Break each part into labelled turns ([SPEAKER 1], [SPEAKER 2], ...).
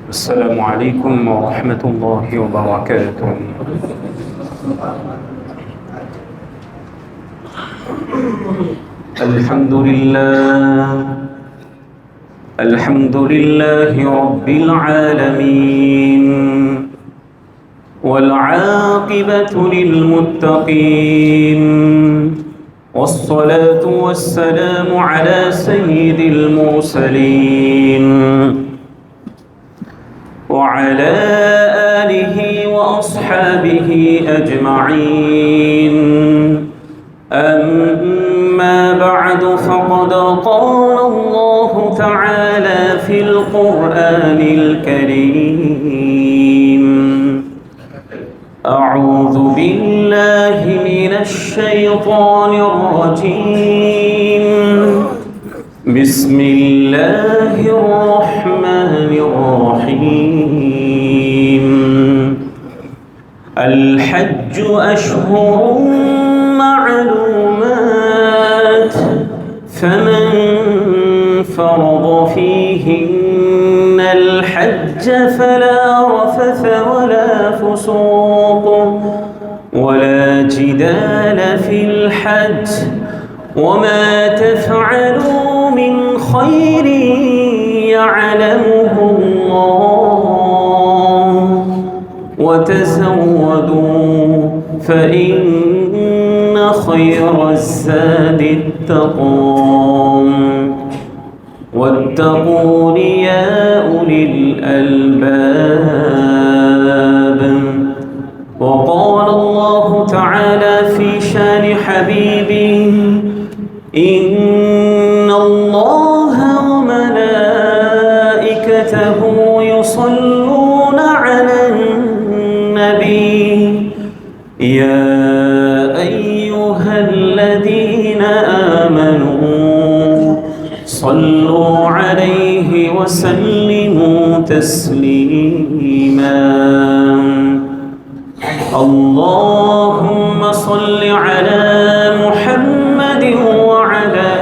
[SPEAKER 1] السلام عليكم ورحمة الله وبركاته. الحمد لله الحمد لله رب العالمين، والعاقبة للمتقين، والصلاة والسلام على سيد المرسلين وعلى آله وأصحابه أجمعين. أما بعد، فقد قال الله تعالى في القرآن الكريم: أعوذ بالله من الشيطان الرجيم. بسم الله الرحمن الرحيم. الحج أشهر معلومات، فمن فرض فيهن الحج فلا رفث ولا فسوق ولا جدال في الحج، وما تفعلوا من خير يعلمه الله، وتزودوا فإن خير الزاد التقوى، واتقون يا أولي الألباب. وقال الله تعالى في شان حبيبه: إن الله وملائكته يصلون على النبي، يا أيها الذين آمنوا صلوا عليه وسلموا تسليما. اللهم صل على محمد وعلى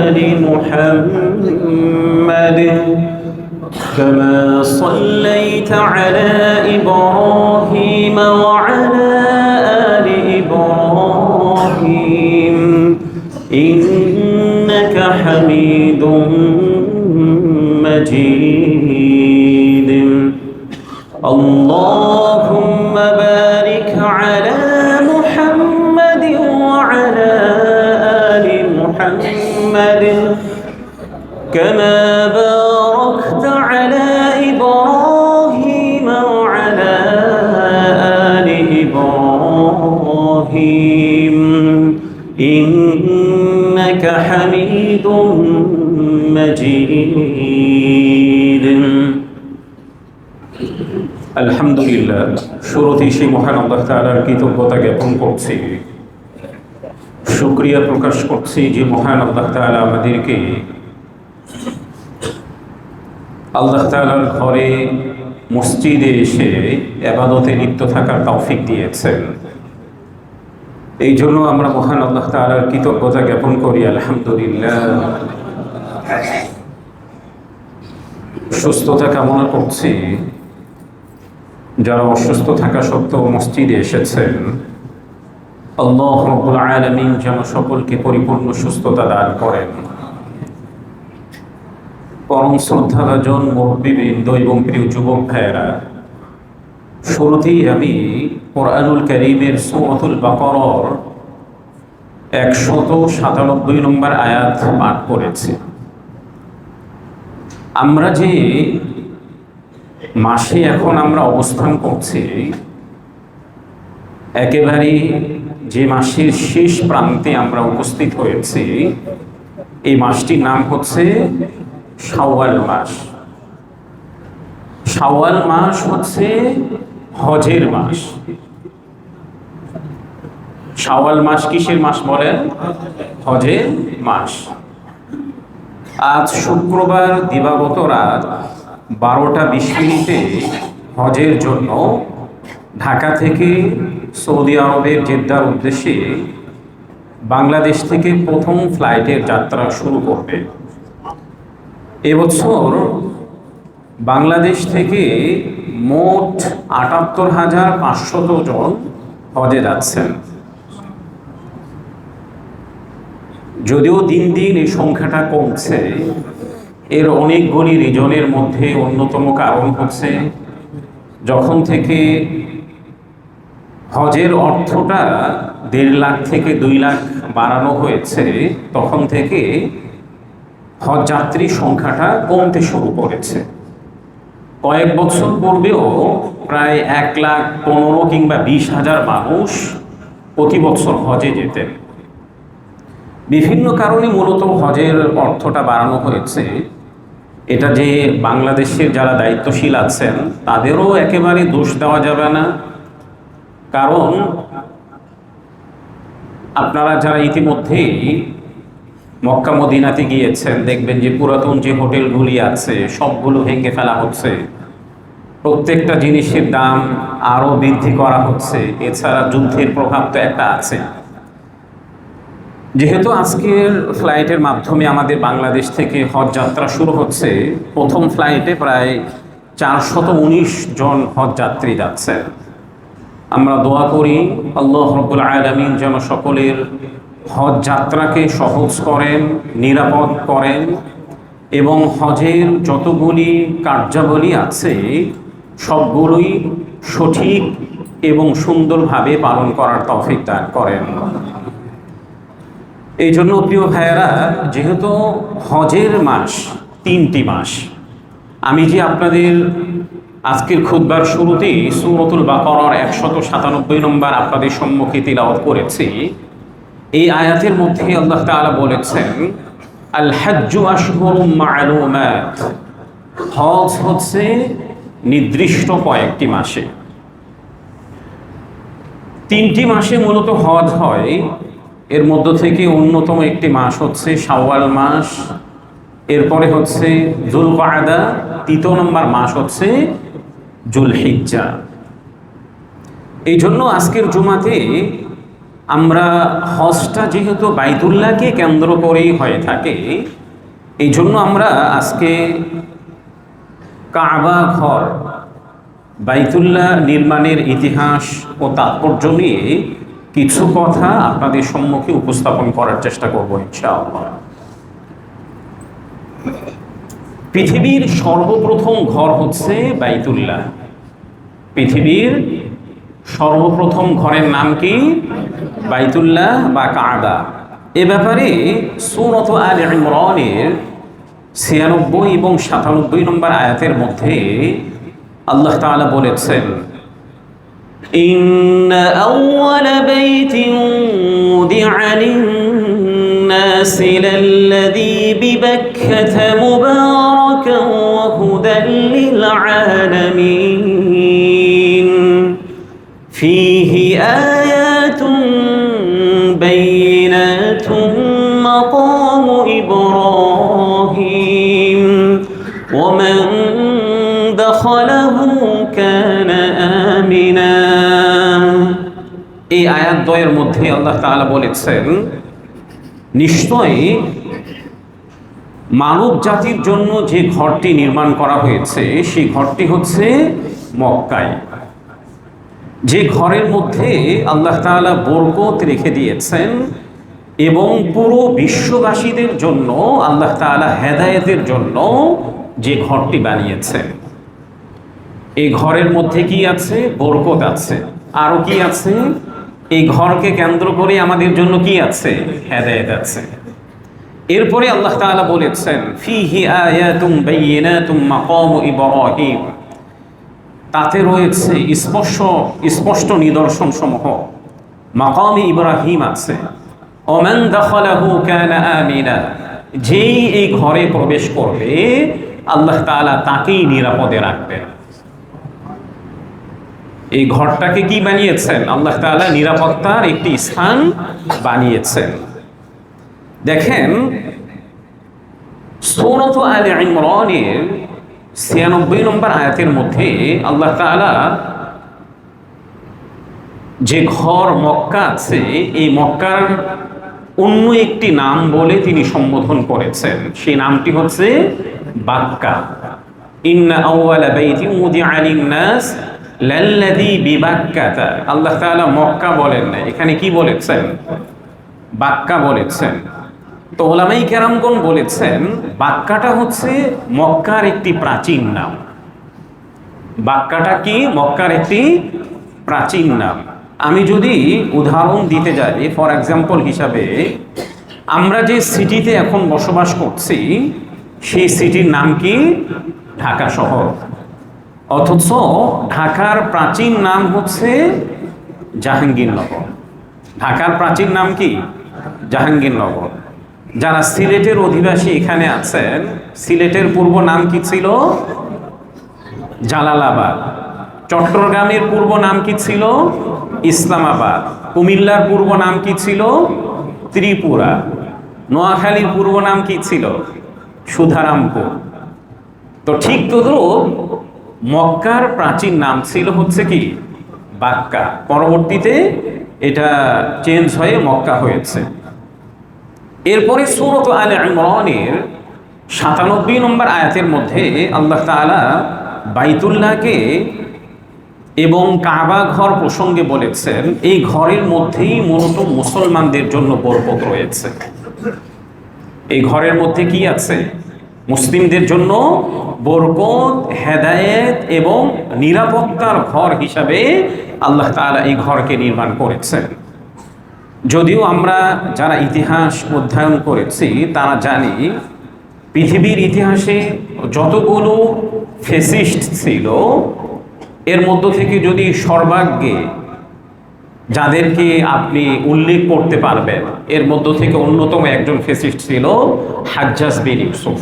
[SPEAKER 1] آل محمد، كما صليت على إبراهيم وعلى آل إبراهيم إنك حميد مجيد. اللهم بارك على محمد وعلى آل محمد، كما باركت على إبراهيم وعلى آل إبراهيم إنك حميد مجيد। আলহামদুলিল্লাহ, শুরুতেই সেই মহান আল্লাহ তাআলার কৃতজ্ঞতা জ্ঞাপন করছি, শুকরিয়া প্রকাশ করছি যে মহান আল্লাহ তাআলা আমাদেরকে আল্লাহ তাআলার ঘরে মসজিদে এসে ইবাদতে লিপ্ত থাকার তৌফিক দিয়েছেন। এই জন্য আমরা মহান আল্লাহ তাআলার কৃতজ্ঞতা জ্ঞাপন করি, আলহামদুলিল্লাহ। সুস্থতা কামনা করছি যারা অসুস্থ থাকা সত্ত্বেও মসজিদে এসেছেন। আল্লাহ রাব্বুল আলামিন যেন সকলকে পরিপূর্ণ সুস্থতা দান করেন। পরম শ্রদ্ধাভাজন মুরব্বিবৃন্দ এবং প্রিয় যুবক ভাইয়েরা, শুরুতেই আমি কোরআনুল কারীমের সূরাতুল বাকারার 197 নম্বর আয়াত পাঠ করেছি। আমরা যে মাসে এখন আমরা অবস্থান করছি, একেবারে যে মাসের শেষ প্রান্তে আমরা উপস্থিত হয়েছি, এই মাসটির নাম হচ্ছে শাওয়াল মাস। শাওয়াল মাস হচ্ছে হজের মাস। শাওয়াল মাস কিসের মাস বলেন? হজের মাস। আজ শুক্রবার দিবাগত রাত 12টা 20 মিনিটে হজের জন্য ঢাকা থেকে সৌদি আরবের জেদ্দার উদ্দেশ্যে বাংলাদেশ থেকে প্রথম ফ্লাইটের যাত্রা শুরু করবে। এবছর বাংলাদেশ থেকে মোট ৭৮,৫০০ জন হজে যাচ্ছেন। যদিও দিন দিন এই সংখ্যাটা কমছে, এর অনেকগুলি রিজনের মধ্যে অন্যতম কারণ হচ্ছে যখন থেকে হজের অর্থটা ১.৫ লাখ থেকে ২ লাখ বাড়ানো হয়েছে, তখন থেকে হজ যাত্রীর সংখ্যাটা কমতে শুরু করেছে। কয়েক বছর পূর্বেও প্রায় ১,১৫,০০০ কিংবা ২০,০০০ মানুষ প্রতি বছর হজে যেতেন। বিভিন্ন কারণে মূলত হজের অর্থটা বাড়ানো হয়েছে। এটা যে বাংলাদেশের যারা দায়িত্বশীল আছেন তাদেরও একেবারে দোষ দেওয়া যাবে না, কারণ আপনারা যারা ইতিমধ্যেই মক্কা মদিনাতে গিয়েছেন দেখবেন যে পুরাতন যে হোটেলগুলি আছে সবগুলো ভেঙে ফেলা হচ্ছে, প্রত্যেকটা জিনিসের দাম আরও বৃদ্ধি করা হচ্ছে। এছাড়া যুদ্ধের প্রভাব তো একটা আছে। যেহেতু আজকের ফ্লাইটের মাধ্যমে আমাদের বাংলাদেশ থেকে হজ যাত্রা শুরু হচ্ছে, প্রথম ফ্লাইটে প্রায় ৪১৯ জন হজ যাত্রী যাচ্ছেন। আমরা দোয়া করি আল্লাহ রাব্বুল আলামিন যেন সকলের হজ যাত্রাকে সহজ করেন, নিরাপদ করেন এবং হজের যতগুলি কার্যাবলী আছে সবগুলোই সঠিক এবং সুন্দরভাবে পালন করার তৌফিক দান করেন। এই জন্য প্রিয় ভাইয়েরা, যেহেতু হজের মাস ৩টি মাস, আমি যে আপনাদের আজকের খুতবার শুরুতেই সূরাতুল বাকারার ১৯৭ নম্বর আপনাদের সম্মুখে তিলাওয়াত করেছি, এই আয়াতের মধ্যে আল্লাহ তাআলা বলেছেন আল হাজ্জু আশহুরুম মা'লুমাত, হজ হচ্ছে নির্দিষ্ট কয়েকটি মাসে। ৩টি মাসে মূলত হজ হয়। এর মধ্য থেকে অন্যতম একটি মাস হচ্ছে শাওয়াল মাস, এরপরে হচ্ছে যুলকাদা, ৩য় নম্বর মাস হচ্ছে যুলহিজ্জা। এই জন্য আজকের জুমাতে আমরা হজটা যেহেতু বাইতুল্লাহকে কেন্দ্র করেই হয়ে থাকে, এই জন্য আমরা আজকে কাবা ঘর বাইতুল্লাহ নির্মাণের ইতিহাস ও তাৎপর্য নিয়ে কিছু কথা আপনাদের সম্মুখে উপস্থাপন করার চেষ্টা করব ইনশাআল্লাহ। পৃথিবীর সর্বপ্রথম ঘর হচ্ছে বাইতুল্লাহ। পৃথিবীর সর্বপ্রথম ঘরের নাম কি? বাইতুল্লাহ বা কাবা। এ ব্যাপারে সূরা আলে ইমরানের ৯৬ এবং ৯৭ নম্বর আয়াতের মধ্যে আল্লাহ তাআলা বলেছেন
[SPEAKER 2] إن أول بيت وضع للناس للذي ببكة مباركا وهدى للعالمين فيه آيات بينات مقام إبراهيم ومن دخله كان آمنا।
[SPEAKER 1] এই আয়াত দ্বয়ের মধ্যে আল্লাহ তাআলা বলেছেন নিশ্চয়ই মানব জাতির জন্য যে ঘরটি নির্মাণ করা হয়েছে সেই ঘরটি হচ্ছে মক্কায়, যে ঘরের মধ্যে আল্লাহ তাআলা বরকত রেখে দিয়েছেন এবং পুরো বিশ্ববাসীদের জন্য আল্লাহ তাআলা হেদায়েতের জন্য যে ঘরটি বানিয়েছেন। এই ঘরের মধ্যে কি আছে? বরকত আছে। আরো কি আছে? এই ঘরকে কেন্দ্র করে আমাদের জন্য কি আছে? হেদায়েত আছে। এরপরে আল্লাহ তাআলা বলেছেন ফিহি আয়াতুম বাইয়িনাতুম মাকাম ইব্রাহিম, তাতে রয়েছে স্পষ্ট নিদর্শন সমূহ। মাকাম ইব্রাহিম আছে। ওমান দাখালাহু কানা আমিনা, যেই এই ঘরে প্রবেশ করবে আল্লাহ তাআলা তাকেই নিরাপদে রাখবেন। এই ঘরটাকে কি বানিয়েছেন? আল্লাহ তাআলা নিরাপত্তার একটি স্থান বানিয়েছেন। দেখেন সূরা আলে ইমরানের ৯৬ নম্বর আয়াতের মধ্যে আল্লাহ তাআলা যে ঘর মক্কা আছে এই মক্কার অন্য একটি নাম বলে তিনি সম্বোধন করেছেন, সেই নামটি হচ্ছে বাক্কা। ইন্না আউওয়ালা বাইতিন উদিআ লিন-নাস লাল্লাযী বিবাক্কাতা। আল্লাহ তাআলা মক্কা বলেন না, এখানে কি বলেছেন? বাক্কা বলেছেন। তো ওলামায়ে কেরামগণ বলেছেন বাক্কাটা হচ্ছে মক্কার একটি প্রাচীন নাম। বাক্কাটা কি? মক্কার একটি প্রাচীন নাম। আমি যদি উদাহরণ দিতে যাই, ফর এক্সাম্পল হিসাবে, আমরা যে সিটিতে এখন বসবাস করছি সেই সিটির নাম কি? ঢাকা শহর। অথচ ঢাকার প্রাচীন নাম হচ্ছে জাহাঙ্গীরনগর। ঢাকার প্রাচীন নাম কি? জাহাঙ্গীরনগর। যারা সিলেটের অধিবাসী এখানে আছেন, সিলেটের পূর্ব নাম কি ছিল? জালালাবাদ। চট্টগ্রামের পূর্ব নাম কি ছিল? ইসলামাবাদ। কুমিল্লার পূর্ব নাম কি ছিল? ত্রিপুরা। নোয়াখালীর পূর্ব নাম কি ছিল? সুধারামপুর। তো ঠিক তদ্রূপ মক্কার প্রাচীন নাম ছিল হচ্ছে কি? বাক্কা। পরবর্তীতে এটা চেঞ্জ হয়ে মক্কা হয়েছে। এরপরে সূরাত আলে ইমরানের ৯৭ নম্বর আয়াতের মধ্যে আল্লাহ তাআলা বাইতুল্লাহকে এবং কাবা ঘর প্রসঙ্গে বলেছেন এই ঘরের মধ্যেই মূলত মুসলমানদের জন্য বরকত রয়েছে। এই ঘরের মধ্যে কি আছে? মুসলিমদের জন্য বরকত, হেদায়েত এবং নিরাপত্তার ঘর হিসাবে আল্লাহ তাআলা এই ঘরকে নির্মাণ করেছেন। যদিও আমরা যারা ইতিহাস অধ্যয়ন করেছি তারা জানি পৃথিবীর ইতিহাসে যতগুলো ফ্যাসিস্ট ছিল এর মধ্য থেকে যদি সর্বাগ্রে যাদেরকে আপনি উল্লেখ করতে পারবেন এর মধ্য থেকে অন্যতম একজন ফ্যাসিস্ট ছিল হাজ্জাজ বিন ইউসুফ।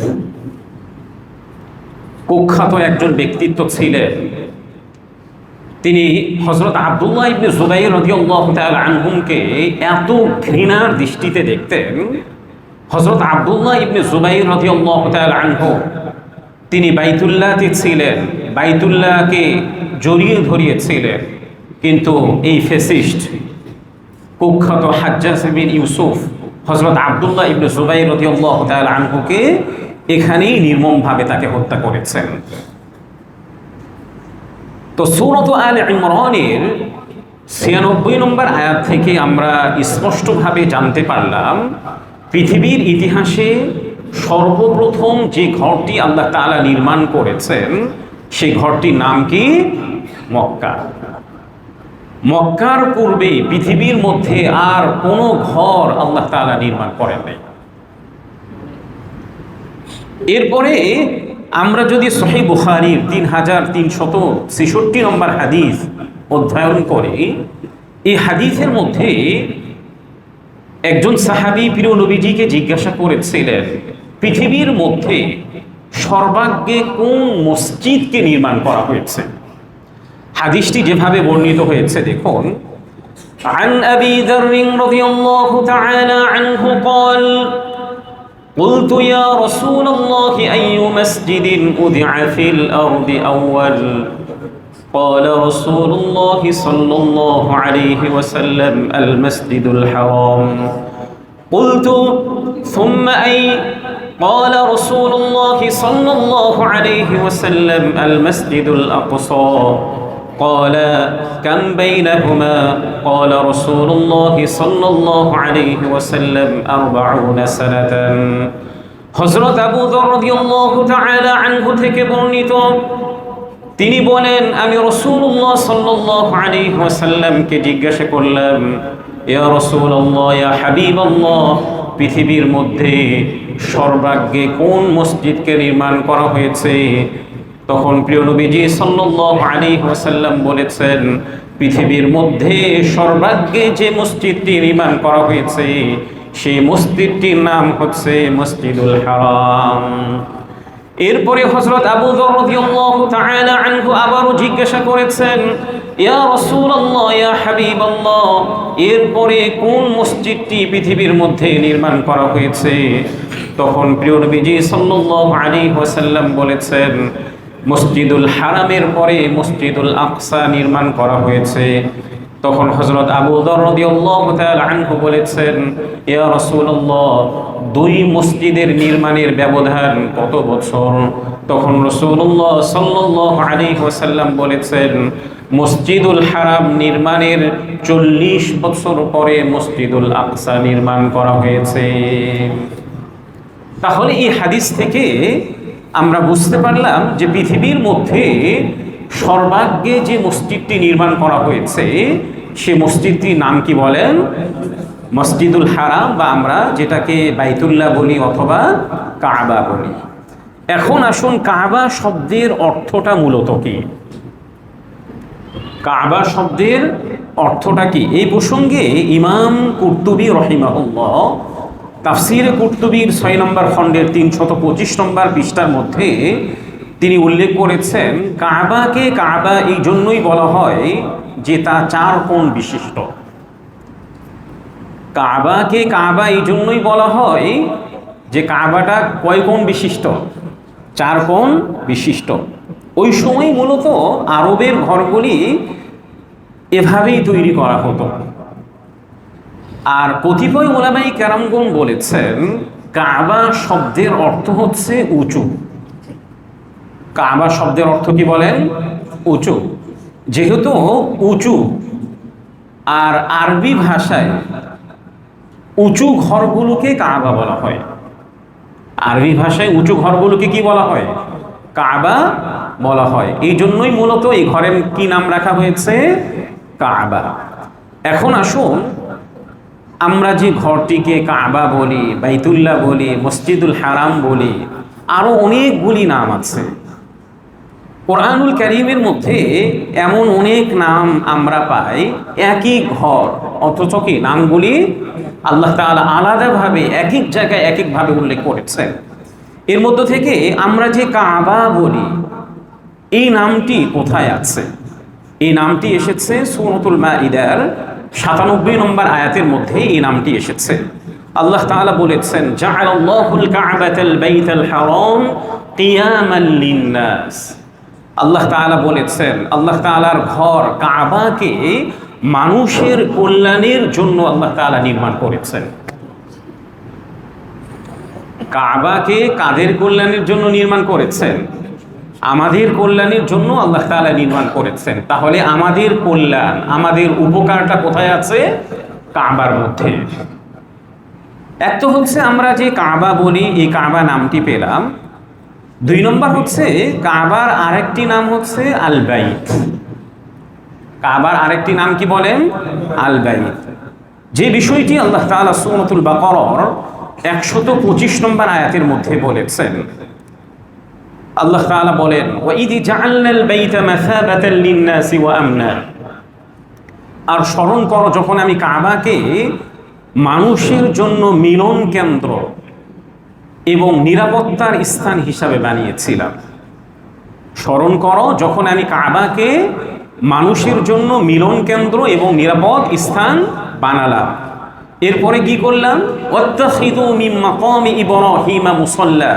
[SPEAKER 1] কুখ্যাত একজন ব্যক্তিত্ব ছিলেন। তিনি হযরত আব্দুল্লাহ ইবনে জুবাইর রাদিয়াল্লাহু তাআলা আনহুকে এত ঘৃণার দৃষ্টিতে দেখতেন। হযরত আব্দুল্লাহ ইবনে জুবাইর রাদিয়াল্লাহু তাআলা আনহু তিনি বাইতুল্লাহতে ছিলেন, বাইতুল্লাহকে জড়িয়ে ধরিয়েছিলেন, কিন্তু এই ফ্যাসিস্ট কুখ্যাত হাজ্জাজ বিন ইউসুফ হযরত আব্দুল্লাহ ইবনে জুবাইর রাদিয়াল্লাহু তাআলা আনহুকে এখানেই নির্মমভাবে তাকে হত্যা করেছেন। তো সূরাত আলে ইমরানের ৯৬ নম্বর আয়াত থেকে আমরা স্পষ্টভাবে জানতে পারলাম পৃথিবীর ইতিহাসে সর্বপ্রথম যে ঘরটি আল্লাহ তাআলা নির্মাণ করেছেন সেই ঘরটির নাম কি? মক্কা। মক্কার পূর্বে পৃথিবীর মধ্যে আর কোনো ঘর আল্লাহ তাআলা নির্মাণ করেন নাই। এরপরে আমরা যদি সহিহ বুখারীর ৩৩৬৬ নম্বর হাদিস অধ্যয়ন করি, এই হাদিসের মধ্যে একজন সাহাবী প্রিয় নবীজিকে জিজ্ঞাসা করেছিলেন পৃথিবীর মধ্যে সর্বাগ্রে কোন মসজিদকে নির্মাণ করা হয়েছে। হাদিসটি যেভাবে বর্ণিত হয়েছে দেখুন, عن أبي ذر رضي الله تعالى عنه قال قلت يا رسول الله أي مسجد أُدِعَ في الأرض أول قال رسول الله صلى الله عليه وسلم المسجد الحرام قلت ثم أي قال رسول الله صلى الله عليه وسلم المسجد الأقصى قال كم بينهما قال رسول الله صلى الله عليه وسلم 40 سنة হযরত আবু যর রাদিয়াল্লাহু তাআলা আনহু থেকে বর্ণিত তিনি বলেন আমি রাসূলুল্লাহ সাল্লাল্লাহু আলাইহি ওয়াসাল্লামকে জিজ্ঞাসা করলাম ইয়া রাসূলুল্লাহ ইয়া হাবিবাল্লাহ পৃথিবীর মধ্যে সর্বাগ্রে কোন মসজিদকে নির্মাণ করা হয়েছে। তখন প্রিয় নবীজি সাল্লাল্লাহু আলাইহি ওয়াসাল্লাম বলেছেন পৃথিবীর মধ্যে সর্বাগ্রে যে মসজিদটি নির্মাণ করা হয়েছে সেই মসজিদটির নাম হচ্ছে মসজিদুল হারাম। এরপরে হযরত আবু যর রাদিয়াল্লাহু তাআলা আনহু আবারও জিজ্ঞাসা করেছেন ইয়া রাসূলুল্লাহ ইয়া হাবিবাল্লাহ এরপরে কোন মসজিদটি পৃথিবীর মধ্যে নির্মাণ করা হয়েছে। তখন প্রিয় নবীজি সাল্লাল্লাহু আলাইহি ওয়াসাল্লাম বলেছেন মসজিদুল হারামের পরে মসজিদুল আকসা নির্মাণ করা হয়েছে। তখন হযরত আবু যর রাদিয়াল্লাহু তাআলা আনহু বলেছেন, ইয়া রাসূলুল্লাহ, দুই মসজিদের নির্মাণের ব্যবধান কত বছর? তখন রাসূলুল্লাহ সাল্লাল্লাহু আলাইহি ওয়াসাল্লাম বলেছেন, মসজিদুল হারাম নির্মাণের 40 বছর পরে মসজিদুল আকসা নির্মাণ করা হয়েছে। তাহলে এই হাদিস থেকে আমরা বুঝতে পারলাম যে পৃথিবীর মধ্যে সর্বাগ্যে যে মসজিদটি নির্মাণ করা হয়েছে সে মসজিদটির নাম কি বলেন? মসজিদুল হারাম, বা আমরা যেটাকে বাইতুল্লাহ বলি অথবা কাবা বলি। এখন আসুন, কাবা শব্দের অর্থটা মূলত কি? কাবা শব্দের অর্থটা কি? এই প্রসঙ্গে ইমাম কুরতুবী রাহিমাহুল্লাহ তাফসিরে কুরতুবীর 6 নম্বর খণ্ডের 325 নম্বর পৃষ্ঠার মধ্যে তিনি উল্লেখ করেছেন, কাবাকে কাবা এই জন্যই বলা হয় যে তা 4 কোণ বিশিষ্ট। কাবাকে কাবা এই জন্যই বলা হয় যে কাবাটা কয় কোণ বিশিষ্ট? 4 কোণ বিশিষ্ট। ওই সময় মূলত আরবের ঘরগুলি এভাবেই তৈরি করা হতো। আর কতিপয় উলামায়ে কেরামগণ বলেছেন, কাবা শব্দের অর্থ হচ্ছে উঁচু। কাবা শব্দের অর্থ কি বলেন? উঁচু। যেহেতু উঁচু, আর আরবি ভাষায় উঁচু ঘরগুলোকে কাবা বলা হয়। আরবি ভাষায় উঁচু ঘরগুলোকে কি বলা হয়? কাবা বলা হয়। এই জন্যই মূলত এই ঘরের কি নাম রাখা হয়েছে? কাবা। এখন আসুন, আমরা যে ঘরটিকে কাবা বলি, বাইতুল্লাহ বলি, মসজিদুল হারাম বলি, আরো অনেকগুলি নাম আছে। কোরআনুল কারীমের মধ্যে এমন অনেক নাম আমরা পাই একই ঘর, অথচ কি নামগুলি আল্লাহ তাআলা আলাদাভাবে এক এক জায়গায় এক একভাবে উল্লেখ করেছেন। এর মধ্য থেকে আমরা যে কাবা বলি, এই নামটি কোথায় আছে? এই নামটি এসেছে সূরাতুল মাইদার 97 নম্বর আয়াতের মধ্যে এই নামটি এসেছে। আল্লাহ তাআলা বলেছেন, জাআলাল্লাহুল কা'বাতাল বাইতাল হারাম কিয়ামান লিন-নাস। আল্লাহ তাআলা বলেছেন, আল্লাহ তাআলার ঘর কাবাকে মানুষের কল্যাণের জন্য আল্লাহ তাআলা নির্মাণ করেছেন। কাবাকে কাদের কল্যাণের জন্য নির্মাণ করেছেন? আমাদের কল্যাণের জন্য আল্লাহ তাআলা নির্মাণ করেছেন। তাহলে আমাদের কল্যাণ, আমাদের উপকারটা কোথায় আছে? কাবার মধ্যে। এক তো হচ্ছে আমরা যে কাবা বলি, এই কাবা নামটি পেলাম। 2 নম্বর হচ্ছে কাবার আরেকটি নাম হচ্ছে আল বাইত। কাবার আরেকটি নাম কি বলেন? আল বাইত। যে বিষয়টি আল্লাহ তাআলা সূরাতুল বাকারার 125 নম্বর আয়াতের মধ্যে বলেছেন। আল্লাহ তাআলা বলেন, ওয়াইদ জাআলনাল বাইতা মাসাবাতাল লিন-নাসি ওয়া আমনা। আর স্মরণ করো যখন আমি কাবাকে মানুষের জন্য মিলন কেন্দ্র এবং নিরাপত্তার স্থান হিসাবে বানিয়েছিলাম। স্মরণ করো যখন আমি কাবাকে মানুষের জন্য মিলন কেন্দ্র এবং নিরাপদ স্থান বানালাম। এরপরে কি করলাম? ওয়াত্তাখিযু মিন মাকামি ইব্রাহিমা মুসাল্লা।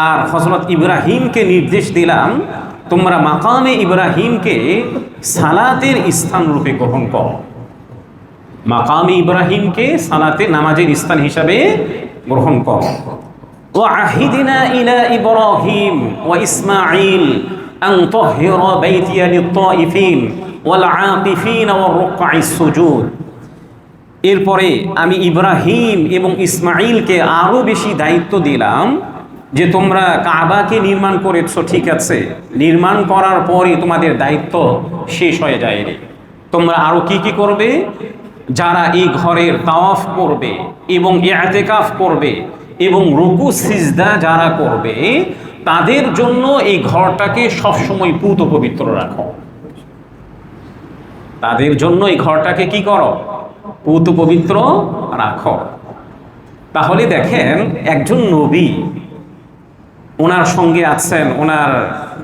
[SPEAKER 1] আর হযরত ইব্রাহিমকে নির্দেশ দিলাম, তোমরা মাকামে ইব্রাহিমকে সালাতের স্থান রূপে গ্রহণ করো। মাকামে ইব্রাহিমকে সালাতে নামাজের স্থান হিসাবে গ্রহণ করো। وعهدنا إلى إبراهيم وإسماعيل أن طهر بيتي للطائفين والعاقفين والركع السجود। এরপরে আমি ইব্রাহিম এবং ইসমাইলকে আরো বেশি দায়িত্ব দিলাম যে তোমরা কাবাকে নির্মাণ করেছো, ঠিক আছে, নির্মাণ করার পরে তোমাদের দায়িত্ব শেষ হয়ে যায়নি। তোমরা আরো কি কি করবে? যারা এই ঘরের তাওয়াফ করবে এবং ইআতিকাফ করবে এবং রুকু সিজদা যারা করবে, তাদের জন্য এই ঘরটাকে সবসময় পুত পবিত্র রাখো। তাদের জন্য এই ঘরটাকে কি করো? পুত পবিত্র রাখো। তাহলে দেখেন, একজন নবী, ওনার সঙ্গে আছেন ওনার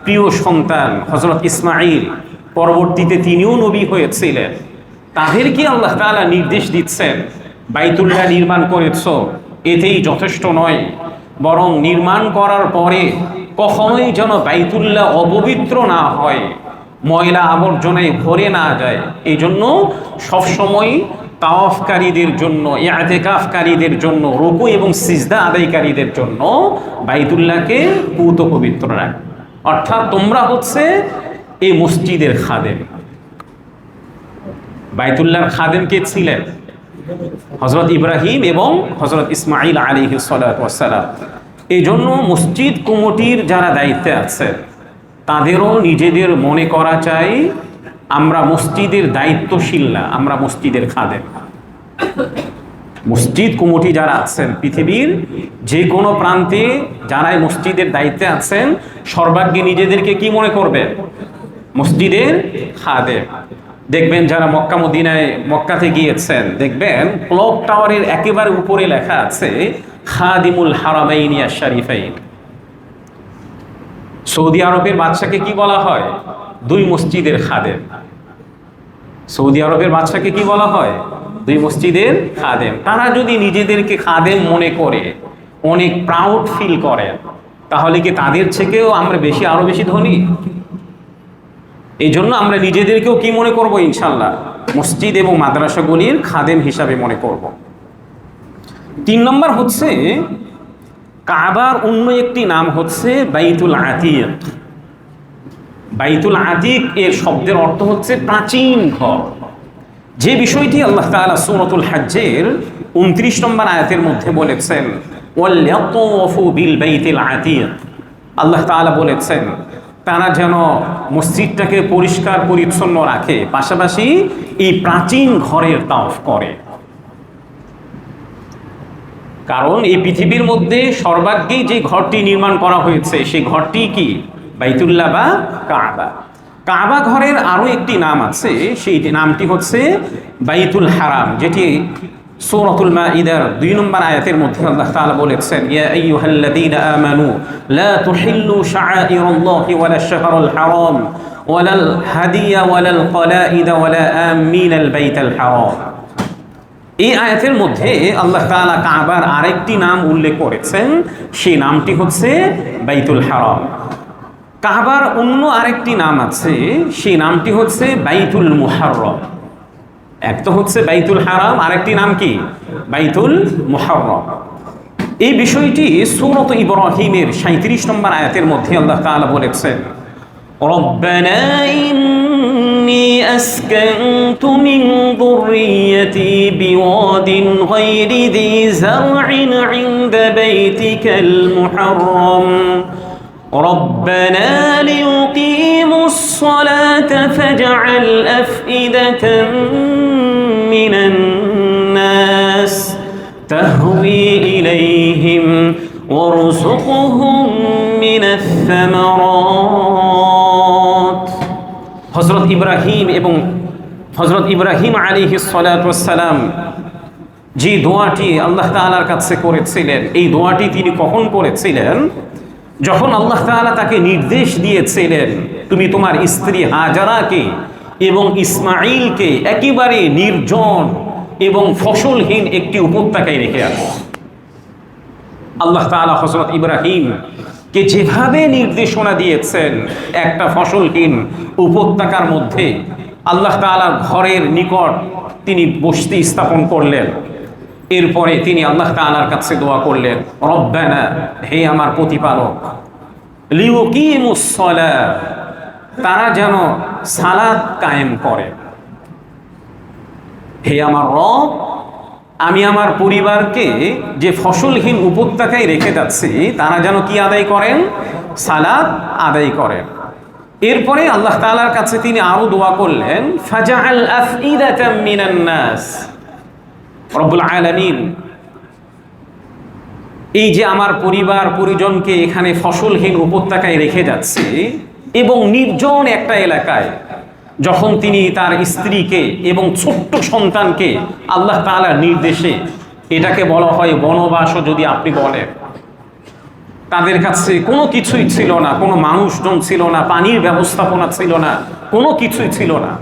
[SPEAKER 1] প্রিয় সন্তান হযরত ইসমাইল, পরবর্তীতে তিনিও নবী হয়েছিলেন। তাদেরকে আল্লাহ তাআলা নির্দেশ দিচ্ছেন, বাইতুল্লাহ নির্মাণ করেছো, এতেই যথেষ্ট নয়, বরং নির্মাণ করার পরে কখনোই যেন বাইতুল্লাহ অপবিত্র না হয়, ময়লা আবর্জনায় ভরে না যায়। এই জন্য সবসময় তাওয়াফকারীদের জন্য, ইআতিকাফকারীদের জন্য, রুকু এবং সিজদা আদায়কারীদের জন্য বাইতুল্লাহকে পুত পবিত্র রাখ। অর্থাৎ তোমরা হচ্ছে এই মসজিদের খাদেম। বাইতুল্লাহর খাদেম কে ছিলেন? হযরত ইব্রাহিম এবং হযরত ইসমাঈল আলাইহিস সালাতু ওয়াস সালাম। এই জন্য মসজিদ কমিটির যারা দায়িত্বে আছে তাদেরও নিজেদের মনে করা চাই আমরা মসজিদের দায়িত্বশীল না, আমরা মসজিদের খাদেম। মসজিদ কমিটি যারা আছেন পৃথিবীর যে কোনো প্রান্তে যারাই মসজিদের দায়িত্বে আছেন সর্বাগ্যে নিজেদেরকে কি মনে করবেন? মসজিদের খাদেম। দেখবেন যারা মক্কা মদিনায় মক্কাতে গিয়েছেন দেখবেন ক্লক টাওয়ারের একেবারে উপরে লেখা আছে খাদিমুল হারামাইনি আশ-শরীফাইন। সৌদি আরবের বাদশাকে কি বলা হয়? দুই মসজিদের খাদেম। সৌদি আরবের বাদশাকে কি বলা হয়? দুই মসজিদের খাদেম। তারা যদি নিজেদেরকে খাদেম মনে করে অনেক প্রাউড ফিল করেন তাহলে কি তাদের থেকেও আমরা আরো বেশি ধনী? এই জন্য আমরা নিজেদেরকেও কি মনে করব? ইনশাল্লাহ মসজিদ এবং মাদ্রাসাগুলির খাদেম হিসাবে মনে করব। 3 নম্বর হচ্ছে কাবার অন্য একটি নাম হচ্ছে বাইতুল আতিক। বাইতুল আতিক এর শব্দের অর্থ হচ্ছে প্রাচীন ঘর। যে বিষয়টি আল্লাহ তাআলা সূরাতুল হজ্জের 29 নম্বর আয়াতের মধ্যে বলেছেন ওয়ালিয়াতুফু বিল বাইতিল আতিক। আল্লাহ তাআলা বলেছেন তারা যেন মসজিদটাকে পরিষ্কার পরিচ্ছন্ন রাখে, পাশাপাশি এই প্রাচীন ঘরের তাওয়াফ করে। কারণ এই পৃথিবীর মধ্যে সর্বাগ্যে যে ঘরটি নির্মাণ করা হয়েছে সেই ঘরটি কি? বাইতুল্লাহ বা কাবা। কাবা ঘরের আরো একটি নাম আছে, সেই নামটি হচ্ছে বাইতুল হারাম, যেটি সূরাতুল মাঈদার 2 নম্বর আয়াতের মধ্যে আল্লাহ তাআলা বলেছেন ইয়া আইয়ুহাল্লাযীনা আমানু লা তুহিল্লু শাআইরাল্লাহি ওয়ালা শাহরাল হারাম ওয়ালাল হাদিয়া ওয়ালাল কলাঈদ ওয়ালা আমিনাল বাইতাল হারাম। এই আয়াতের মধ্যে আল্লাহ তাআলা কাবার আরেকটি নাম উল্লেখ করেছেন, সেই নামটি হচ্ছে বাইতুল হারাম। কাবার অন্য আরেকটি নাম আছে, সেই নামটি হচ্ছে বাইতুল মুহাররম। এক তো হচ্ছে বাইতুল হারাম, আরেকটি নাম কি? বাইতুল মুহাররম। এই বিষয়টি সূরাত ইব্রাহিমের 37 নম্বর আয়াতের মধ্যে আল্লাহ তাআলা বলেছেন রব্বানা ইন্নী আসকানতু মিন যুররিয়্যাতি বিওয়াদিন গায়রি যী যার'ইন ইনদা বাইতিকাল মুহাররম ربنا ليقيموا الصلاة فاجعل أفئدة من الناس تهوي إليهم وارزقهم من الثمرات। হযরত ইব্রাহিম এবং হযরত ইব্রাহিম আলাইহিস সালাতু ওয়াস সালাম যে দোয়াটি আল্লাহ তাআলার কাছে করেছিলেন, এই দোয়াটি তিনি কখন করেছিলেন? যখন আল্লাহ তাআলা তাকে নির্দেশ দিয়েছিলেন তুমি তোমার স্ত্রী হাজারাকে এবং ইসমাঈলকে একেবারে নির্জন এবং ফসলহীন একটি উপত্যকায় রেখে আসো। আল্লাহ তাআলা হযরত ইব্রাহিমকে যেভাবে নির্দেশনা দিয়েছেন একটা ফসলহীন উপত্যকার মধ্যে আল্লাহ তাআলার ঘরের নিকট তিনি বসতি স্থাপন করলেন। এরপরে তিনি আল্লাহ তাআলার কাছে দোয়া করলেন রব্বানা, হে আমার প্রতিপালক, লিউকিমুস সালাত, তারা যেন সালাত কায়েম করে। হে আমার রব, আমি আমার পরিবারকে যে ফসলহীন উপত্যকায় রেখে যাচ্ছি তারা যেন কি আদায় করেন? সালাত আদায় করেন। এরপরে আল্লাহ তাআলার কাছে তিনি আরো দোয়া করলেন ফাজআল আফইদাতাম মিনান নাস। রব্বুল আলামিন, এই যে আমার পরিবার পরিজনকে এখানে ফসলহীন উপত্যকায় রেখে যাচ্ছে এবং নির্জন একটা এলাকায়, যখন তিনি তার স্ত্রীকে এবং ছোট্ট সন্তানকে আল্লাহ তাআলার নির্দেশে, এটাকে বলা হয় বনবাসও যদি আপনি বলেন, তাদের কাছে কোনো কিছুই ছিল না, কোনো মানুষজন ছিল না, পানির ব্যবস্থাপনা ছিল না, কোনো কিছুই ছিল না।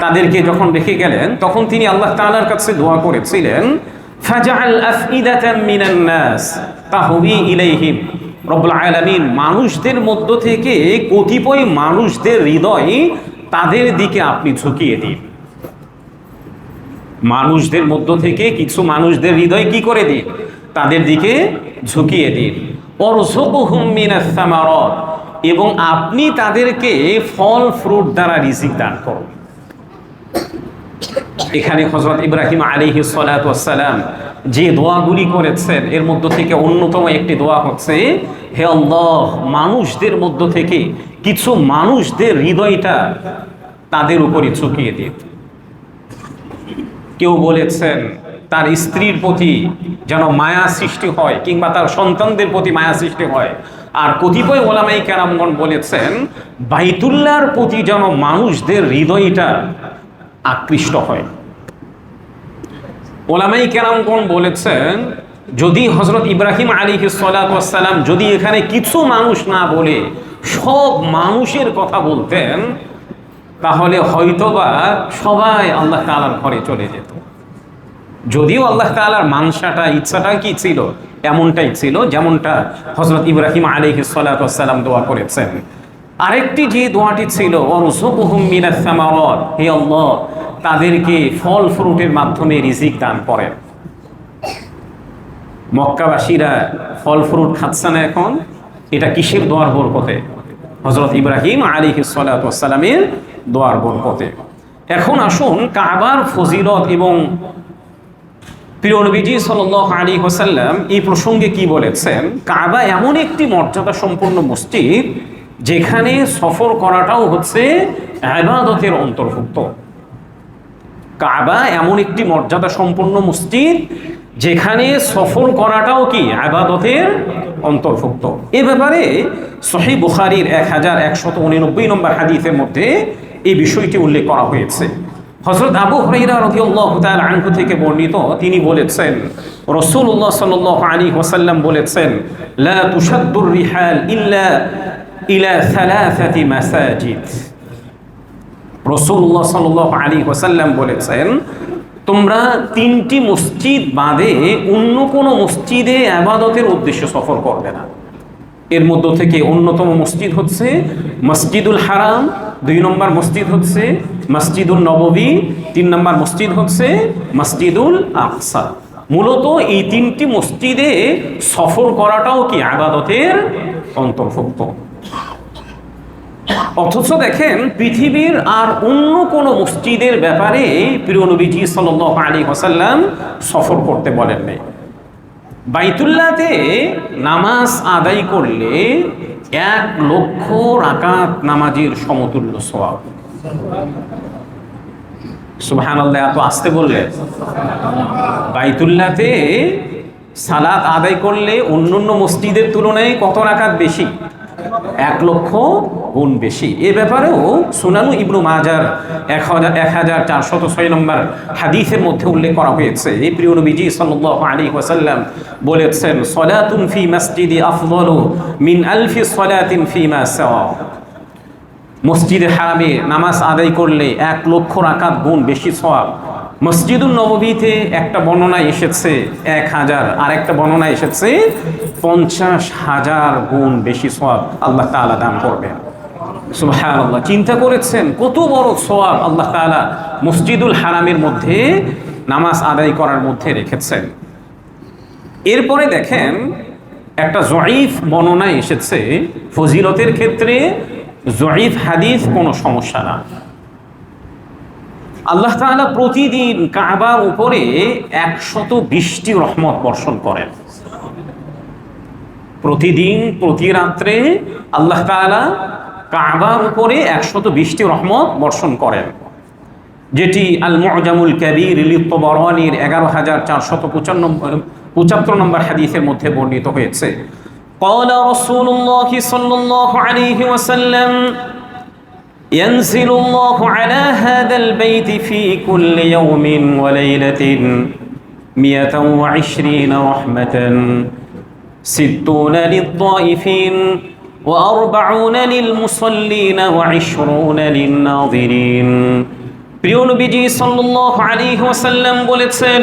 [SPEAKER 1] তাদেরকে যখন রেখে গেলেন তখন তিনি আল্লাহ তাআলার কাছে দোয়া করেছিলেন ফাজআল আফইদাতাম মিনান নাস তাহওয়ি ইলাইহিম রব্বুল আলামিন মানুষদের মধ্য থেকে কতিপয় মানুষদের হৃদয় তাদের দিকে আপনি ঝুঁকিয়ে দিন। মানুষদের মধ্য থেকে কিছু মানুষদের হৃদয় কি করে দিন? তাদের দিকে ঝুঁকিয়ে দিন। ওয়ারযুকহুম মিনাস সামারাত, এবং আপনি তাদেরকে ফল ফ্রুট দ্বারা রিজিক দান করুন। এখানে হযরত ইব্রাহিম আলাইহিস সালাতু ওয়াস সালাম যে দোয়াগুলি করেছেন এর মধ্য থেকে অন্যতম একটি দোয়া হচ্ছে, হে আল্লাহ, মানুষদের মধ্য থেকে কিছু মানুষদের হৃদয়টা তাদের উপরে ঝুঁকিয়ে দিন। কেউ বলেছেন তার স্ত্রীর প্রতি যেন মায়া সৃষ্টি হয়, কিংবা তার সন্তানদের প্রতি মায়া সৃষ্টি হয়। আর কতিপয় ওলামায়ে কেরামগণ বলেছেন বাইতুল্লাহর প্রতি যেন মানুষদের হৃদয়টা আকৃষ্ট হয়। ওলামায়ে কেরামগণ বলেছেন যদি হযরত ইব্রাহিম আলাইহিস সালাতু ওয়াস সালাম যদি এখানে কিছু মানুষ না বলে সব মানুষের কথা বলতেন, তাহলে হয়তোবা সবাই আল্লাহ তাআলার ঘরে চলে যেত। যদিও আল্লাহ তাআলার মানসাটা, ইচ্ছাটা কি ছিল? এমনটাই ছিল যেমনটা হযরত ইব্রাহিম আলাইহিস সালাতু ওয়াস সালাম দোয়া করেছেন। আরেকটি যে দোয়াটি ছিল, ওয়ারযুকহুম মিনাস সামারাত, হে আল্লাহ, তাদেরকে ফল ফ্রুটের মাধ্যমে রিজিক দান করেন। মক্কাবাসীরা ফল ফ্রুট খাচ্ছে না এখন, এটা কিসের দোয়ার বরকতে? হযরত ইব্রাহিম আলাইহিস সালাতু ওয়াস সালামের দোয়ার বরকতে। এখন আসুন কাবার ফজিলত এবং প্রিয় নবীজি সাল্লাল্লাহু আলাইহি ওয়াসাল্লাম এই প্রসঙ্গে কি বলেছেন। কাবা এমন একটি মর্যাদা সম্পন্ন মসজিদ যেখানে সফর করাটাও হচ্ছে ইবাদতের অন্তর্ভুক্ত। কাবা এমন একটি মর্যাদা সম্পন্ন মসজিদ যেখানে সফর করাটাও কি ইবাদতের অন্তর্ভুক্ত। এ ব্যাপারে সহিহ বুখারীর 1189 নম্বর হাদিসের মধ্যে এই বিষয়টি উল্লেখ করা হয়েছে। হযরত আবু হুরায়রা রাদিয়াল্লাহু তাআলা আনহু থেকে বর্ণিত, তিনি বলেছেন রাসূলুল্লাহ সাল্লাল্লাহু আলাইহি ওয়াসাল্লাম বলেছেন, লা তুশাদ্দুর রিহাল ইল্লা ইলা সালাসাতি মাসাজিদ। রাসূলুল্লাহ সাল্লাল্লাহু আলাইহি ওয়াসাল্লাম বলেছেন, তোমরা তিনটি মসজিদ বাদে অন্য কোনো মসজিদে ইবাদতের উদ্দেশ্যে সফর করবে না। এর মধ্য থেকে অন্যতম মসজিদ হচ্ছে মসজিদুল হারাম, 2 নম্বর মসজিদ হচ্ছে মসজিদুল নববী, 3 নম্বর মসজিদ হচ্ছে মসজিদুল আকসা। মূলত এই তিনটি মসজিদে সফর করাটাও কি ইবাদতের অন্তর্ভুক্ত। অথচ দেখেন পৃথিবীর আর অন্য কোনো মসজিদের ব্যাপারে প্রিয় নবীজি সাল্লাল্লাহু আলাইহি ওয়াসাল্লাম সফর করতে বলেন নাই। বাইতুল্লাহতে নামাজ আদায় করলে 1 লক্ষ রাকাত নামাজের সমতুল্য সওয়াব। সুবহানাল্লাহ, এত আস্তে বললে। বাইতুল্লাহতে সালাত আদায় করলে অন্যান্য মসজিদের তুলনায় কত রাকাত বেশি? 1 লক্ষ গুণ বেশি। এ ব্যাপারেও সুনানু ইবনু মাজার 1406 নম্বর হাদিসের মধ্যে উল্লেখ করা হয়েছে। এই প্রিয় নবীজি সাল্লাল্লাহু আলাইহি ওয়াসাল্লাম বলেছেন, সালাতুন ফি মসজিদি আফদালু মিন আলফি সালাতিন ফিমা সাওয়া। মসজিদে হারামে নামাজ আদায় করলে 1 লক্ষ রাকাত গুণ বেশি সওয়াব। মসজিদুল নববীতে একটা বর্ণনায় এসেছে 1000, আর একটা বর্ণনায় এসেছে 50,000 গুণ বেশি সওয়াব আল্লাহ তাআলা দান করবেন। সুবহানাল্লাহ, চিন্তা করেছেন কত বড় সওয়াব আল্লাহ তাআলা মসজিদুল হারামের মধ্যে নামাজ আদায় করার মধ্যে রেখেছেন। এরপরে দেখেন একটা জয়ীফ বর্ণনায় এসেছে, ফজিলতের ক্ষেত্রে জয়ীফ হাদিস কোনো সমস্যা না। আল্লাহ তাআলা প্রতিদিন কাবার উপরে 120টি রহমত বর্ষণ করেন। প্রতিদিন প্রতি রাত্রে আল্লাহ তাআলা কাবার উপরে 120টি রহমত বর্ষণ করেন, যেটি আল মুআজামুল কাবীর লিত-তাবারানীর 11475 নম্বর হাদিসের মধ্যে বর্ণিত হয়েছে। قال رسول الله صلى الله عليه وسلم ينزل الله على هذا البيت في كل يوم وليلة 120 رحمة 60 للطائفين و40 للمصلين و20 للناظرين। প্রিয় নবীজি সাল্লাল্লাহু আলাইহি ওয়াসাল্লাম বলেছেন,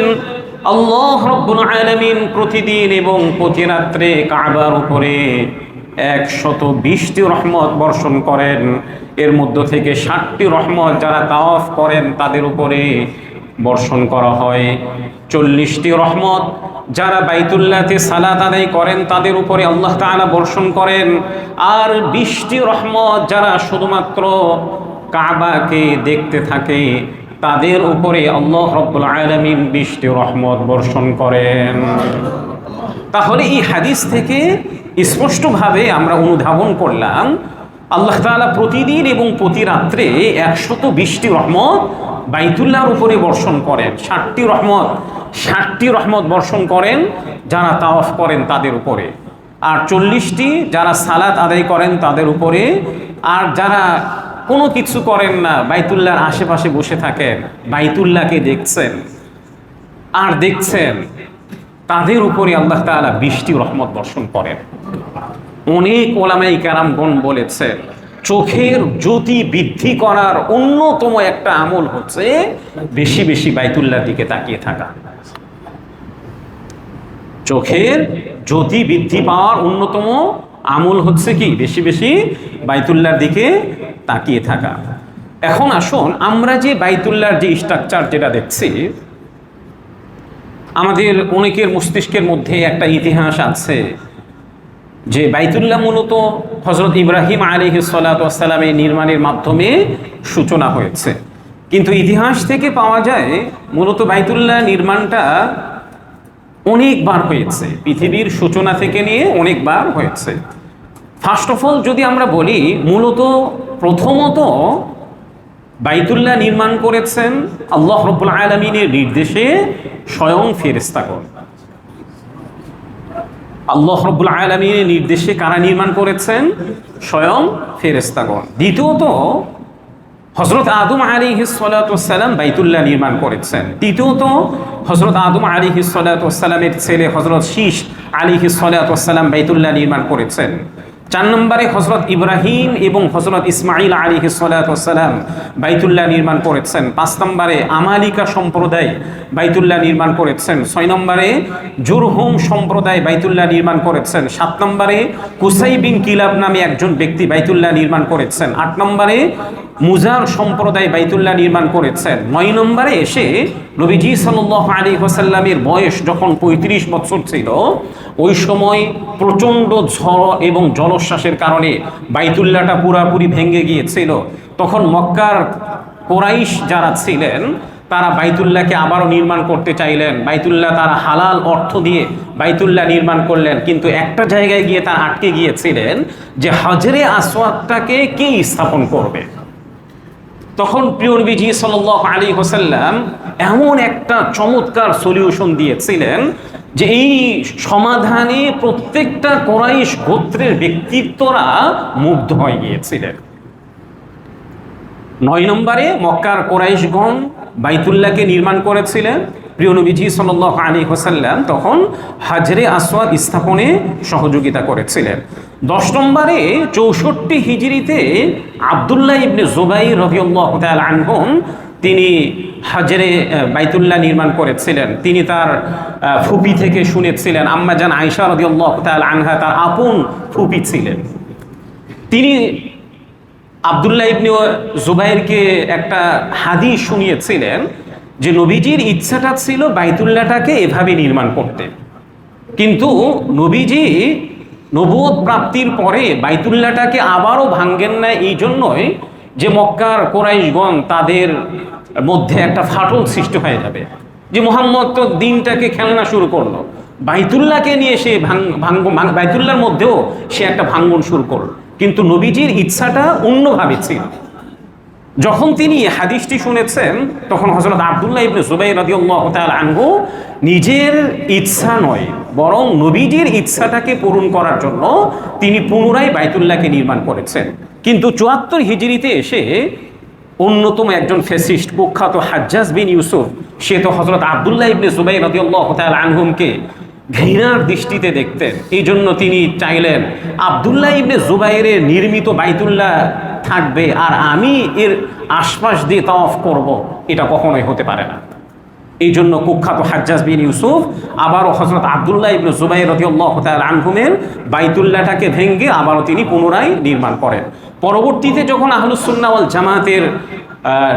[SPEAKER 1] আল্লাহ রাব্বুল আলামিন প্রতিদিন এবং প্রতি রাত্রে কাবার উপরে 120টি রহমত বর্ষণ করেন। এর মধ্য থেকে 60টি রহমত যারা তাওয়াফ করেন তাদের উপরে বর্ষণ করা হয়। 40টি রহমত যারা বাইতুল্লাহতে সালাত আদায় করেন তাদের উপরে আল্লাহ তাআলা বর্ষণ করেন। আর 20টি রহমত যারা শুধুমাত্র কাবাকে দেখতে থাকে তাদের উপরে আল্লাহ রাব্বুল আলামিন 20টি রহমত বর্ষণ করেন। তাহলে এই হাদিস থেকে স্পষ্টভাবে আমরা অনুধাবন করলাম আল্লাহ তাআলা প্রতিদিন এবং প্রতি রাত্রে 120টি রহমত বাইতুল্লাহর উপরে বর্ষণ করেন। 60টি রহমত বর্ষণ করেন যারা তাওয়াফ করেন তাদের উপরে, আর 40টি যারা সালাত আদায় করেন তাদের উপরে, আর যারা কোনো কিছু করেন না বাইতুল্লাহর আশেপাশে বসে থাকেন, বাইতুল্লাহকে দেখছেন আর দেখছেন, তাদের উপরে আল্লাহ তাআলা 20টি রহমত বর্ষণ করেন। অনেক ওলামায়ে কেরামগণ বলেছেন চোখের জ্যোতি বৃদ্ধি করার অন্যতম একটা আমল হচ্ছে বেশি বেশি বাইতুল্লাহর দিকে তাকিয়ে থাকা। চোখের জ্যোতি বৃদ্ধি পাওয়ার অন্যতম আমল হচ্ছে কি বেশি বেশি বাইতুল্লাহর দিকে তাকিয়ে থাকা। এখন আসুন আমরা যে বাইতুল্লাহর যে স্ট্রাকচার যেটা দেখছি, আমাদের অনেকের মস্তিষ্কের মধ্যে একটা ইতিহাস আছে যে বাইতুল্লাহ মূলত হযরত ইব্রাহিম আলাইহিস সালাতু ওয়াস সালামের নির্মাণের মাধ্যমে সূচনা হয়েছে, কিন্তু ইতিহাস থেকে পাওয়া যায় মূলত বাইতুল্লাহ নির্মাণটা অনেকবার হয়েছে, পৃথিবীর সূচনা থেকে নিয়ে অনেকবার হয়েছে। ফার্স্ট অফ অল যদি আমরা বলি, মূলত প্রথমত বাইতুল্লাহ নির্মাণ করেছেন আল্লাহ রাব্বুল আলামিনের নির্দেশে স্বয়ং ফেরেশতাগণ। আল্লাহ রাব্বুল আলামিনের নির্দেশে কারা নির্মাণ করেছেন? স্বয়ং ফেরেশতাগণ। দ্বিতীয়ত হযরত আদম আলাইহিস সালাতু ওয়াস সালাম বাইতুল্লাহ নির্মাণ করেছেন। তৃতীয়ত হযরত আদম আলাইহিস সালাতু ওয়াস সালামের ছেলে হযরত শীশ আলাইহিস সালাতু ওয়াস সালাম বাইতুল্লাহ নির্মাণ করেছেন। 4 নম্বরে হযরত ইব্রাহিম এবং হযরত ইসমাঈল আলাইহিস সালাতু ওয়াস সালাম বাইতুল্লাহ নির্মাণ করেছেন। 5 নম্বরে আমালিকা সম্প্রদায় বাইতুল্লাহ নির্মাণ করেছেন। 6 নম্বরে জুরহুম সম্প্রদায় বাইতুল্লাহ নির্মাণ করেছেন। 7 নম্বরে কুসাই বিন কিলাব নামে একজন ব্যক্তি বাইতুল্লাহ নির্মাণ করেছেন। 8 নম্বরে মুজার সম্প্রদায় বাইতুল্লাহ নির্মাণ করেছেন। 9 নম্বরে এসে নবীজি সাল্লাল্লাহু আলাইহি ওয়াসাল্লামের বয়স যখন 35 বছর ছিল, ওই সময় প্রচণ্ড ঝড় এবং জলোচ্ছ্বাসের কারণে বাইতুল্লাহটা পুরাপুরি ভেঙে গিয়েছিল। তখন মক্কার কুরাইশ যারা ছিলেন তারা বাইতুল্লাহকে আবারও নির্মাণ করতে চাইলেন। বাইতুল্লাহ তারা হালাল অর্থ দিয়ে বাইতুল্লাহ নির্মাণ করলেন, কিন্তু একটা জায়গায় গিয়ে তারা আটকে গিয়েছিলেন যে হাজরে আসওয়াদটাকে কে স্থাপন করবে। তখন প্রিয় নবীজি সাল্লাল্লাহু আলাইহি ওয়াসাল্লাম এমন একটা চমৎকার সলিউশন দিয়েছিলেন যে এই সমাধানে প্রত্যেকটা কুরাইশ গোত্রের ব্যক্তিত্বরা মুগ্ধ হয়ে গিয়েছিলেন। 9 নম্বরে মক্কার কুরাইশগণ বাইতুল্লাহকে নির্মাণ করেছিলেন। প্রিয় নবীজি সাল্লাল্লাহু আলাইহি ওয়াসাল্লাম তখন হাজরে আসওয়াদ স্থাপনে সহযোগিতা করেছিলেন। 10 নম্বরে 64 হিজরিতে আব্দুল্লাহ ইবনে জুবাইর রাদিয়াল্লাহু তাআলা আনহু তিনি হাজরে বাইতুল্লাহ নির্মাণ করেছিলেন। তিনি তার ফুপি থেকে শুনেছিলেন, আম্মা জান আয়েশা রাদিয়াল্লাহু তাআলা আনহা তার আপন ফুপি ছিলেন। তিনি আব্দুল্লাহ ইবনে জুবাইরকে একটা হাদিস শুনিয়েছিলেন যে নবীজির ইচ্ছাটা ছিল বাইতুল্লাহটাকে এভাবে নির্মাণ করতে, কিন্তু নবীজি নবুয়ত প্রাপ্তির পরে বাইতুল্লাহটাকে আবারও ভাঙ্গেন না, এই জন্যই যে মক্কার কুরাইশগণ তাদের মধ্যে একটা ফাটল সৃষ্টি হয়ে যাবে যে মুহাম্মদ তো দিনটাকে খেলনা শুরু করলো, বাইতুল্লাহকে নিয়ে সে বাইতুল্লাহর মধ্যেও সে একটা ভাঙ্গন শুরু করলো। কিন্তু নবীজির ইচ্ছাটা অন্যভাবে ছিল। যখন তিনি হাদিসটি শুনেছেন তখন হযরত আব্দুল্লাহ ইবনে জুবাইর রাদিয়াল্লাহু তাআলা আনহু নিজের ইচ্ছা নয় বরং নবীজির ইচ্ছাটাকে পূরণ করার জন্য তিনি পুনরায় বাইতুল্লাহকে নির্মাণ করেছেন। কিন্তু 74 হিজরিতে এসে অন্যতম একজন ফ্যাসিস্ট কুখ্যাত হাজ্জাজ বিন ইউসুফ, সে তো হযরত আব্দুল্লাহ ইবনে জুবাইর রাদিয়াল্লাহু তাআলা আনহুকে ঘৃণার দৃষ্টিতে দেখতেন। এই জন্য তিনি চাইলেন আব্দুল্লাহ ইবনে জুবাইরের নির্মিত বাইতুল্লাহ থাকবে আর আমি এর আশপাশ দিয়ে তাওয়াফ করব, এটা কখনোই হতে পারে না। এই জন্য কুখ্যাত হাজ্জাজ বিন ইউসুফ আবারও হযরত আব্দুল্লাহ ইবনে জুবাইর রাদিয়াল্লাহু তাআলা আনহুমের বাইতুল্লাহটাকে ভেঙে আবারও তিনি পুনরায় নির্মাণ করেন। পরবর্তীতে যখন আহলুস সুন্নাহ ওয়াল জামাতের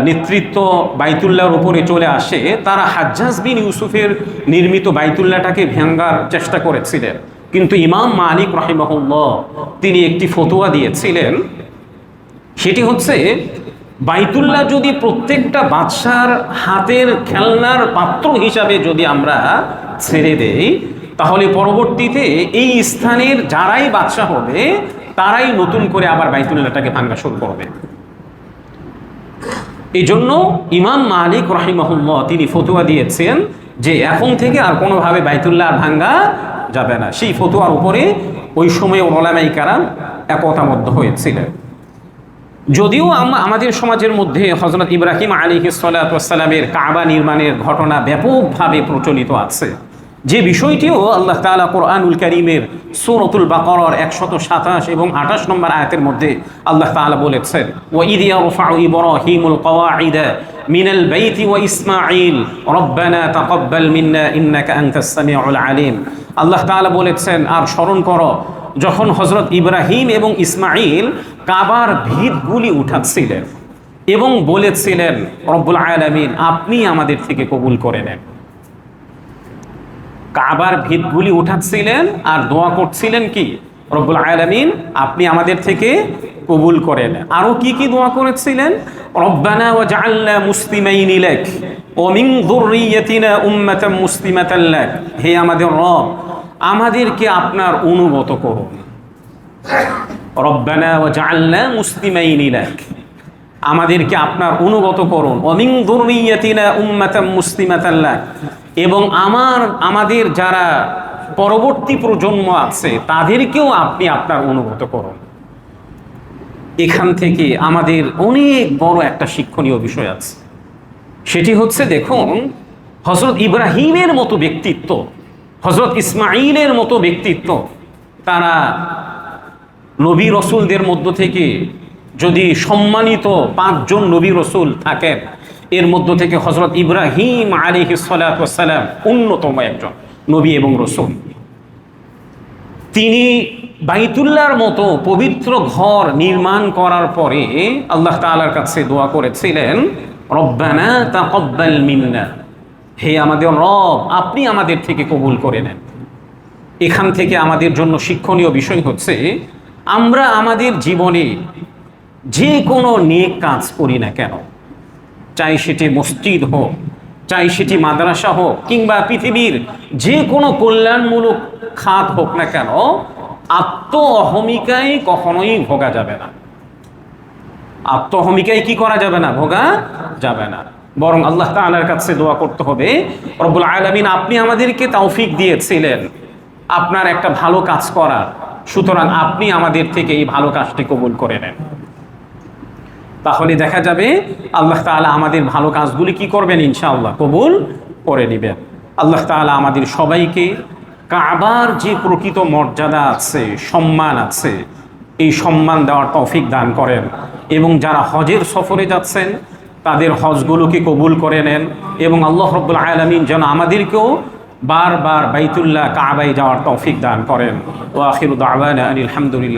[SPEAKER 1] নেতৃত্ব বাইতুল্লাহর উপরে চলে আসে, তারা হাজ্জাজ বিন ইউসুফের নির্মিত বাইতুল্লাহটাকে ভাঙার চেষ্টা করেছিলেন, কিন্তু ইমাম মালিক রাহিমাহুল্লাহ তিনি একটি ফতোয়া দিয়েছিলেন। সেটি হচ্ছে, বাইতুল্লাহ যদি প্রত্যেকটা বাদশার হাতের খেলনার পাত্র হিসাবে যদি আমরা ছেড়ে দেই, তাহলে পরবর্তীতে এই স্থানের যারাই বাদশা হবে তারাই নতুন করে আবার বাইতুল্লাহটাকে ভাঙা শুরু করবে। এই জন্য ইমাম মালিক রাহিমাহুল্লাহ তিনি ফতোয়া দিয়েছেন যে এখন থেকে আর কোনোভাবে বাইতুল্লাহ ভাঙা যাবে না। সেই ফতোয়ার উপরে ওই সময় উলামায়ে কেরাম একতাবদ্ধ হয়েছিলেন। যদিও আমাদের সমাজের মধ্যে হযরত ইব্রাহিম আলাইহিস সালাতু ওয়াস সালামের কাবা নির্মাণের ঘটনা ব্যাপকভাবে প্রচলিত আছে, যে বিষয়টিও আল্লাহ তাআলা কোরআনুল কারীমের সূরাতুল বাকারার 127 এবং 28 নম্বর আয়াতের মধ্যে আল্লাহ তাআলা বলেছেন, ওয়া ইয ইয়ারফাউ ইব্রাহিমুল কওয়াইদা মিনাল বাইতি ওয়া ইসমাঈল রব্বানা তাকাব্বাল মিন্না ইন্নাকা আনতাস সামিউল আলিম। আল্লাহ তাআলা বলেছেন, আর স্মরণ করো যখন হযরত ইব্রাহিম এবং ইসমাঈল কাবার ভিতগুলি উঠাচ্ছিলেন এবং বলেছিলেন, রব্বুল আলামিন আপনি আমাদের থেকে কবুল করে নেন। কাবার ভিতগুলি উঠাচ্ছিলেন আর দোয়া করছিলেন কি, রব্বুল আলামিন আপনি আমাদের থেকে কবুল করে নেন। আরো কি কি দোয়া করেছিলেন, রব্বানা ওয়াজআলনা মুসলিমাইনি লাক ওয়া মিন যুররিয়াতিনা উম্মাতান মুসলিমাতান লাক। হে আমাদের রব, আমাদেরকে আপনার অনুগত করুন। রব্বানা ওয়াজআলনা মুসলিমাইনি লাক, আমাদেরকে আপনার অনুগত করুন। ওয়া মিন যুররিয়াতিনা উম্মাতান মুসলিমাতান লাক, এবং আমাদের যারা পরবর্তী প্রজন্ম আছে তাদেরকেও আপনি আপনার অনুগত করুন। এখান থেকে আমাদের অনেক বড় একটা শিক্ষণীয় বিষয় আছে। সেটি হচ্ছে, দেখুন হযরত ইব্রাহিমের মতো ব্যক্তিত্ব, হযরত ইসমাঈলের মতো ব্যক্তিত্ব, তারা নবী রসুলদের মধ্য থেকে যদি সম্মানিত 5 জন নবী রসুল থাকেন, এর মধ্য থেকে হযরত ইব্রাহিম আলাইহিস সালাতু ওয়াস সালাম অন্যতম একজন নবী এবং রসুল। তিনি বাইতুল্লাহর মতো পবিত্র ঘর নির্মাণ করার পরে আল্লাহ তাআলার কাছে দোয়া করেছিলেন, রব্বানা তাকাব্বাল মিন্না, হে আমাদের রব আপনি আমাদের থেকে কবুল করে নেন। এখান থেকে আমাদের জন্য শিক্ষণীয় বিষয় হচ্ছে, আমরা আমাদের জীবনে যে কোনো নেক কাজ করি না কেন, চাই সেটি মসজিদ হোক, চাই সেটি মাদ্রাসা হোক, কিংবা পৃথিবীর যে কোনো কল্যাণমূলক খাত হোক না কেন, আত্ম অহমিকায় কখনোই ভোগা যাবে না। আত্ম অহমিকায় কি করা যাবে না, ভোগা যাবে না। বরং আল্লাহ তাআলার কাছে দোয়া করতে হবে, রব্বুল আলামিন আপনি আমাদেরকে তৌফিক দিয়েছিলেন আপনার একটা ভালো কাজ করার, সুতরাং আপনি আমাদের থেকে এই ভালো কাজটি কবুল করে নেন। তাহলে দেখা যাবে আল্লাহ তাআলা আমাদের ভালো কাজগুলি কি করবেন, ইনশাআল্লাহ কবুল করে নেবেন। আল্লাহ তাআলা আমাদের সবাইকে কাবার যে প্রকৃত মর্যাদা আছে, সম্মান আছে, এই সম্মান দেওয়ার তৌফিক দান করেন, এবং যারা হজের সফরে যাচ্ছেন তাদের হজগুলোকে কবুল করে নেন, এবং আল্লাহ রাব্বুল আলামিন যেন আমাদেরকেও বারবার বাইতুল্লাহ কাবায় যাওয়ার তৌফিক দান করেন। ওয়া আখিরু দাওয়ানা আনিল হামদুলিল্লাহ।